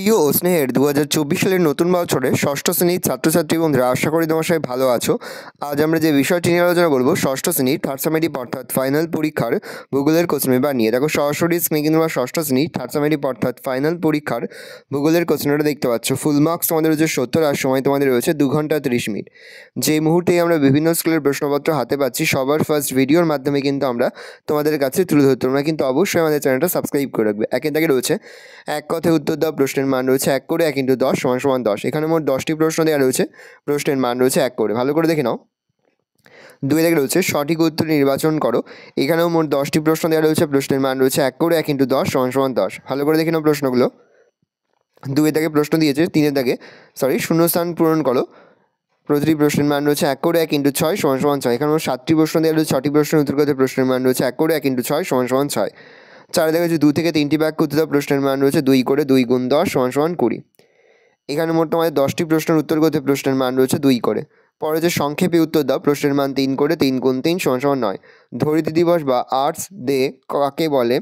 প্রিয় ও স্নেহের 2024 সালের নতুন বছরে ষষ্ঠ শ্রেণীর ছাত্রছাত্রী বন্ধুরা, আশা করি তোমার সবাই ভালো আছো। আজ আমরা যে বিষয়টি নিয়ে আলোচনা করবো ষষ্ঠ শ্রেণীর থার্ড সামেটিভ অর্থাৎ ফাইনাল পরীক্ষার ভূগোলের কোশ্চেন পেপার নিয়ে। দেখো সরাসরি স্ক্রিনে কিন্তু আমরা ষষ্ঠ শ্রেণীর থার্ড সামেটিভ অর্থাৎ ফাইনাল পরীক্ষার ভূগোলের কোশ্চেনটা দেখতে পাচ্ছ। ফুল মার্কস তোমাদের রয়েছে 70 আর সময় তোমাদের রয়েছে 2 ঘন্টা 30 মিনিট। যে মুহূর্তেই আমরা বিভিন্ন স্কুলের প্রশ্নপত্র হাতে পাচ্ছি, সবার ফার্স্ট ভিডিওর মাধ্যমে কিন্তু আমরা তোমাদের কাছে তুলে ধরতে। তোমরা কিন্তু অবশ্যই আমাদের চ্যানেলটা সাবস্ক্রাইব করে রাখবে। একে দাগে রয়েছে এক কথায় উত্তর দাও, প্রশ্নের মান রয়েছে 1 করে 1 × 10 = 10। এখানে মোট 10টি প্রশ্ন দেওয়া রয়েছে, প্রশ্নের মান রয়েছে 1 করে। ভালো করে দেখে নাও। 2 দাগে রয়েছে সঠিক উত্তর নির্বাচন করো। এখানেও মোট 10টি প্রশ্ন দেওয়া রয়েছে, প্রশ্নের মান রয়েছে 1 করে 1 × 10 = 10। ভালো করে দেখে নাও প্রশ্নগুলো। 2 দাগে প্রশ্ন দিয়েছে, 3 দাগে শূন্যস্থান পূরণ করো। প্রতিটি প্রশ্নের মান রয়েছে 1 করে 1 × 6 = 6। এখানে 7টি প্রশ্ন দেওয়া রয়েছে, 6টি প্রশ্নের উত্তর করতে প্রশ্নের মান রয়েছে 1 করে 1 × 6 = 6। 4 দাগে 2 থেকে 3টি বাক্য উত্তর দাও, প্রশ্নের মান রয়েছে 2 করে 2 × 10 = 20। এখানে মোট তোমাদের 10টি প্রশ্নের উত্তর করতে প্রশ্নের মান রয়েছে 2 করে। পরে যে সংক্ষেপে উত্তর দাও, প্রশ্নের মান 3 করে 3 × 3 = 9। ধরিত্রী দিবস বা আর্টস ডে কাকে বলে?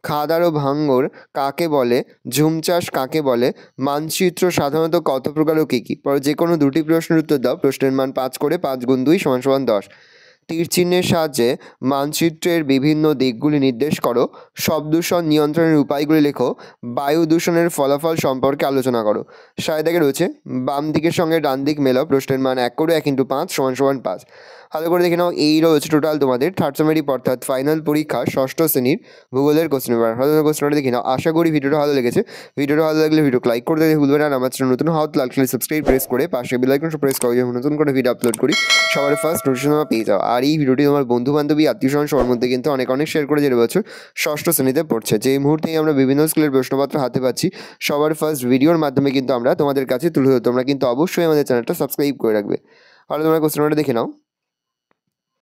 খাদার ও ভাঙ্গর কাকে বলে? ঝুম চাষ কাকে বলে? মানচিত্র সাধারণত কত প্রকার ও কী কী? পরে যে কোনো 2টি প্রশ্নের উত্তর দাও, প্রশ্নের মান 5 করে 5 × 2 = 10। তীর চিহ্নের সাহায্যে মানচিত্রের বিভিন্ন দিকগুলি নির্দেশ করো। শব্দ দূষণ নিয়ন্ত্রণের উপায়গুলি লেখো। বায়ু দূষণের ফলাফল সম্পর্কে আলোচনা করো। 7 দাগে রয়েছে বাম দিকের সঙ্গে ডান দিক মেলাও, প্রশ্নের মান 1 করে 1 × 5 = 5। ভালো করে দেখে নাও। এই রয়েছে টোটাল তোমাদের থার্ড সামেটিভ অর্থাৎ ফাইনাল পরীক্ষা ষষ্ঠ শ্রেণীর ভূগোলের কোশ্চেন পেপার। ভালো কোশ্চেনটা দেখে নাও। আশা করি ভিডিওটা ভালো লেগেছে। ভিডিওটা ভালো লাগলে ভিডিওকে লাইক করতে ভুলবে না। আমার চ্যানেল নতুন হওয়া লাল কালার সাবস্ক্রাইব প্রেস করে পাশে বেল আইকনটা প্রেস করো, যখন নতুন করে ভিডিও আপলোড করি সবার ফার্স্ট নোটিফিকেশন তোমরা পেয়ে যাও। আর এই ভিডিওটি তোমার বন্ধু বান্ধবী আত্মীয়স্বজন সবার মধ্যে কিন্তু অনেক শেয়ার করে, যে বছর ষষ্ঠ শ্রেণীতে পড়ছে। যে মুহূর্তেই আমরা বিভিন্ন স্কুলের প্রশ্নপত্র হাতে পাচ্ছি, সবার ফার্স্ট ভিডিওর মাধ্যমে কিন্তু আমরা তোমাদের কাছে তুলে ধরো। তোমরা কিন্তু অবশ্যই আমাদের চ্যানেলটা সাবস্ক্রাইব করে রাখবে। ভালো তোমরা কোশ্চেনটা দেখে নাও।